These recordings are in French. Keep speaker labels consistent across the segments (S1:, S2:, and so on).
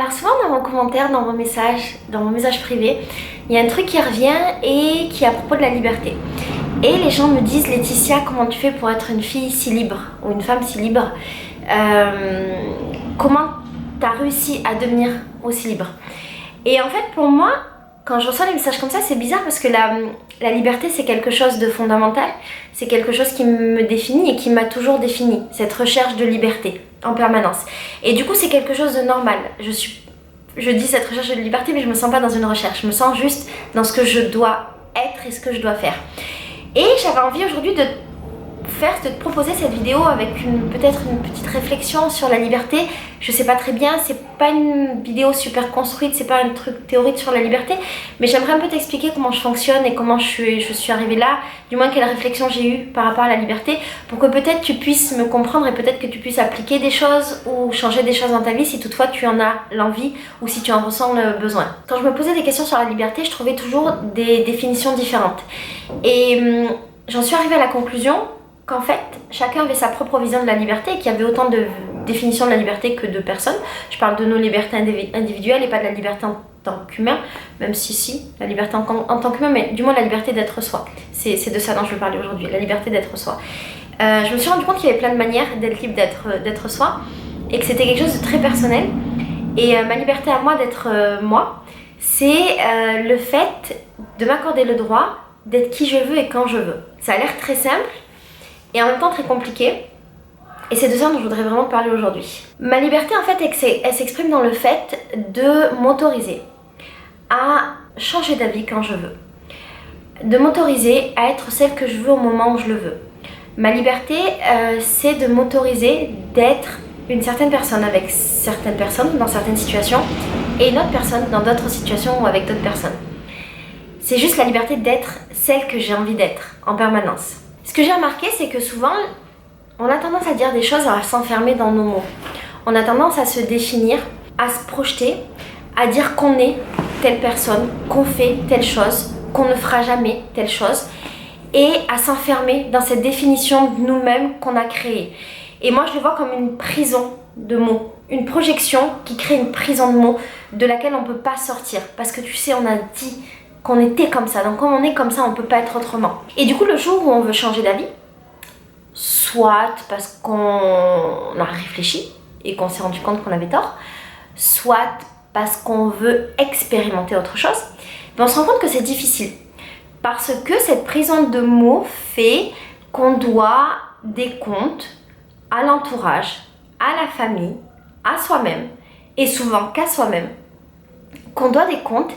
S1: Alors souvent dans mon commentaire, dans mon message privé, il y a un truc qui revient et qui est à propos de la liberté. Et les gens me disent: Laetitia, comment tu fais pour être une fille si libre ou une femme si libre? Comment tu as réussi à devenir aussi libre? Et en fait pour moi, quand je reçois des messages comme ça, c'est bizarre parce que la liberté c'est quelque chose de fondamental, c'est quelque chose qui me définit et qui m'a toujours défini, cette recherche de liberté en permanence. Et du coup c'est quelque chose de normal, je dis cette recherche de liberté mais je me sens pas dans une recherche, je me sens juste dans ce que je dois être et ce que je dois faire. Et j'avais envie aujourd'hui de te proposer cette vidéo avec peut-être une petite réflexion sur la liberté. Je sais pas très bien, c'est pas une vidéo super construite, c'est pas un truc théorique sur la liberté, mais j'aimerais un peu t'expliquer comment je fonctionne et comment je suis arrivée là, du moins quelle réflexion j'ai eue par rapport à la liberté, pour que peut-être tu puisses me comprendre et peut-être que tu puisses appliquer des choses ou changer des choses dans ta vie si toutefois tu en as l'envie ou si tu en ressens le besoin. Quand je me posais des questions sur la liberté, je trouvais toujours des définitions différentes. Et j'en suis arrivée à la conclusion qu'en fait, chacun avait sa propre vision de la liberté et qu'il y avait autant de définitions de la liberté que de personnes. Je parle de nos libertés individuelles et pas de la liberté en tant qu'humain, même si, la liberté en tant qu'humain, mais du moins la liberté d'être soi. C'est de ça dont je veux parler aujourd'hui, la liberté d'être soi. Je me suis rendu compte qu'il y avait plein de manières d'être libre d'être soi et que c'était quelque chose de très personnel. Et ma liberté à moi d'être moi, c'est le fait de m'accorder le droit d'être qui je veux et quand je veux. Ça a l'air très simple, et en même temps très compliqué. Et c'est de ça dont je voudrais vraiment parler aujourd'hui. Ma liberté en fait, elle s'exprime dans le fait de m'autoriser à changer d'avis quand je veux. De m'autoriser à être celle que je veux au moment où je le veux. Ma liberté, c'est de m'autoriser d'être une certaine personne avec certaines personnes dans certaines situations et une autre personne dans d'autres situations ou avec d'autres personnes. C'est juste la liberté d'être celle que j'ai envie d'être en permanence. Ce que j'ai remarqué, c'est que souvent, on a tendance à dire des choses, à s'enfermer dans nos mots. On a tendance à se définir, à se projeter, à dire qu'on est telle personne, qu'on fait telle chose, qu'on ne fera jamais telle chose, et à s'enfermer dans cette définition de nous-mêmes qu'on a créée. Et moi, je le vois comme une prison de mots, une projection qui crée une prison de mots de laquelle on ne peut pas sortir. Parce que tu sais, on a dit qu'on était comme ça, donc comme on est comme ça, on ne peut pas être autrement. Et du coup, le jour où on veut changer d'avis, soit parce qu'on a réfléchi et qu'on s'est rendu compte qu'on avait tort, soit parce qu'on veut expérimenter autre chose, on se rend compte que c'est difficile. Parce que cette prison de mots fait qu'on doit des comptes à l'entourage, à la famille, à soi-même, et souvent qu'à soi-même, qu'on doit des comptes.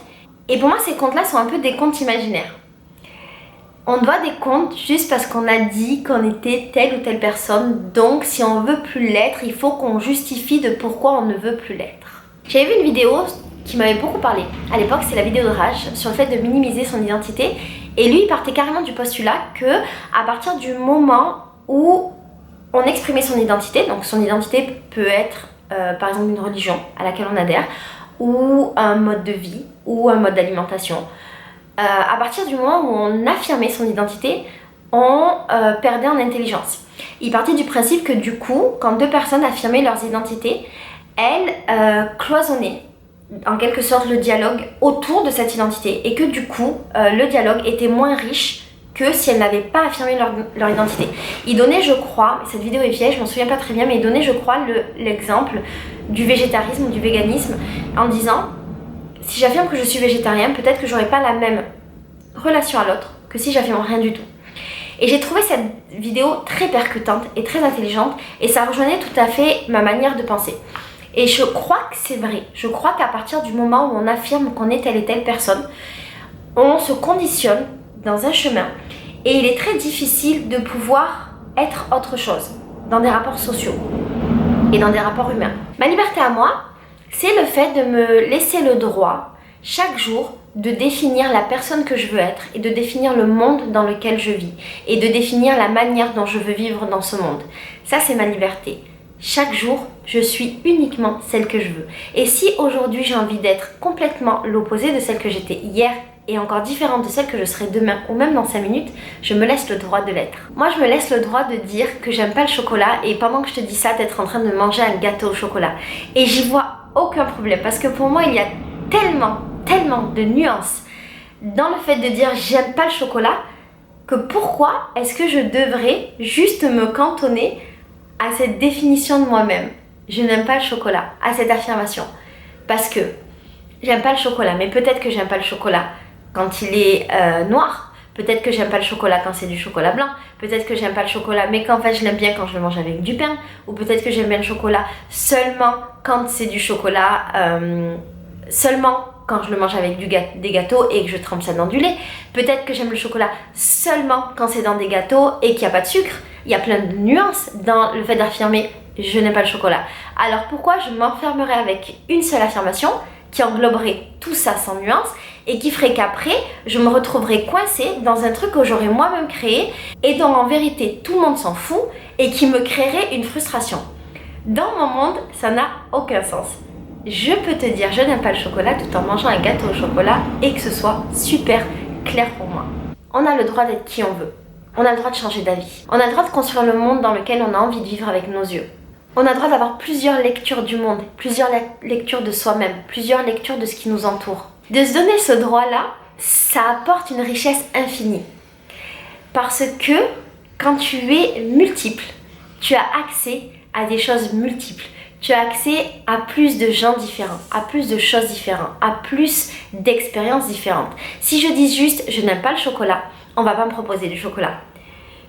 S1: Et pour moi, ces comptes-là sont un peu des comptes imaginaires. On doit des comptes juste parce qu'on a dit qu'on était telle ou telle personne. Donc, si on veut plus l'être, il faut qu'on justifie de pourquoi on ne veut plus l'être. J'avais vu une vidéo qui m'avait beaucoup parlé. À l'époque, c'est la vidéo de Raj sur le fait de minimiser son identité. Et lui, il partait carrément du postulat que à partir du moment où on exprimait son identité, donc son identité peut être par exemple une religion à laquelle on adhère, ou un mode de vie, ou un mode d'alimentation. À partir du moment où on affirmait son identité, on perdait en intelligence. Il partait du principe que du coup, quand deux personnes affirmaient leurs identités, elles cloisonnaient en quelque sorte le dialogue autour de cette identité et que du coup, le dialogue était moins riche que si elles n'avaient pas affirmé leur identité. Il donnait, je crois, cette vidéo est vieille, je m'en souviens pas très bien, mais il donnait, je crois, l'exemple du végétarisme, du véganisme, en disant: si j'affirme que je suis végétarien, peut-être que j'aurai pas la même relation à l'autre que si j'affirme rien du tout. Et j'ai trouvé cette vidéo très percutante et très intelligente, et ça rejoignait tout à fait ma manière de penser. Et je crois que c'est vrai. Je crois qu'à partir du moment où on affirme qu'on est telle et telle personne, on se conditionne dans un chemin et il est très difficile de pouvoir être autre chose dans des rapports sociaux et dans des rapports humains. Ma liberté à moi, c'est le fait de me laisser le droit chaque jour de définir la personne que je veux être et de définir le monde dans lequel je vis et de définir la manière dont je veux vivre dans ce monde. Ça, c'est ma liberté. Chaque jour, je suis uniquement celle que je veux. Et si aujourd'hui j'ai envie d'être complètement l'opposé de celle que j'étais hier et encore différente de celle que je serai demain ou même dans 5 minutes, je me laisse le droit de l'être. Moi, je me laisse le droit de dire que j'aime pas le chocolat et pendant que je te dis ça, d'être en train de manger un gâteau au chocolat. Et j'y vois aucun problème. Parce que pour moi, il y a tellement de nuances dans le fait de dire j'aime pas le chocolat, que pourquoi est-ce que je devrais juste me cantonner à cette définition de moi-même. Je n'aime pas le chocolat, à cette affirmation. Parce que j'aime pas le chocolat, mais peut-être que j'aime pas le chocolat quand il est noir. Peut-être que j'aime pas le chocolat quand c'est du chocolat blanc. Peut-être que j'aime pas le chocolat, mais qu'en fait je l'aime bien quand je le mange avec du pain. Ou peut-être que j'aime bien le chocolat seulement quand c'est du chocolat, seulement quand je le mange avec des gâteaux et que je trempe ça dans du lait. Peut-être que j'aime le chocolat seulement quand c'est dans des gâteaux et qu'il n'y a pas de sucre. Il y a plein de nuances dans le fait d'affirmer je n'aime pas le chocolat. Alors pourquoi je m'enfermerais avec une seule affirmation qui engloberait tout ça sans nuance et qui ferait qu'après je me retrouverais coincée dans un truc que j'aurais moi-même créé et dont en vérité tout le monde s'en fout et qui me créerait une frustration. Dans mon monde, ça n'a aucun sens. Je peux te dire je n'aime pas le chocolat tout en mangeant un gâteau au chocolat et que ce soit super clair pour moi. On a le droit d'être qui on veut. On a le droit de changer d'avis. On a le droit de construire le monde dans lequel on a envie de vivre avec nos yeux. On a le droit d'avoir plusieurs lectures du monde, plusieurs lectures de soi-même, plusieurs lectures de ce qui nous entoure. De se donner ce droit-là, ça apporte une richesse infinie. Parce que quand tu es multiple, tu as accès à des choses multiples. Tu as accès à plus de gens différents, à plus de choses différentes, à plus d'expériences différentes. Si je dis juste je n'aime pas le chocolat, on va pas me proposer du chocolat.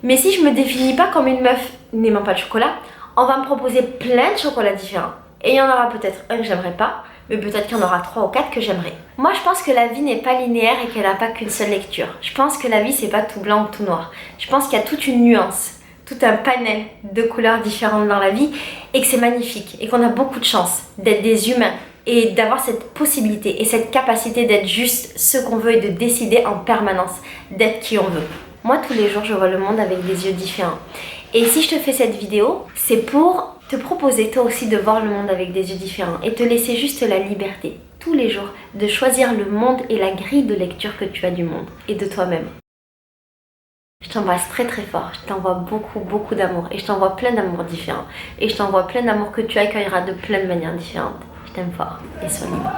S1: Mais si je me définis pas comme une meuf n'aimant pas le chocolat, on va me proposer plein de chocolats différents. Et il y en aura peut-être un que j'aimerais pas, mais peut-être qu'il y en aura 3 ou 4 que j'aimerais. Moi je pense que la vie n'est pas linéaire et qu'elle n'a pas qu'une seule lecture. Je pense que la vie c'est pas tout blanc ou tout noir. Je pense qu'il y a toute une nuance, tout un panel de couleurs différentes dans la vie et que c'est magnifique et qu'on a beaucoup de chance d'être des humains et d'avoir cette possibilité et cette capacité d'être juste ce qu'on veut et de décider en permanence d'être qui on veut. Moi tous les jours je vois le monde avec des yeux différents et si je te fais cette vidéo c'est pour te proposer toi aussi de voir le monde avec des yeux différents et te laisser juste la liberté tous les jours de choisir le monde et la grille de lecture que tu as du monde et de toi-même. Je t'embrasse très fort, je t'envoie beaucoup d'amour et je t'envoie plein d'amour différents et je t'envoie plein d'amour que tu accueilleras de plein de manières différentes. Je t'aime fort et sois libre.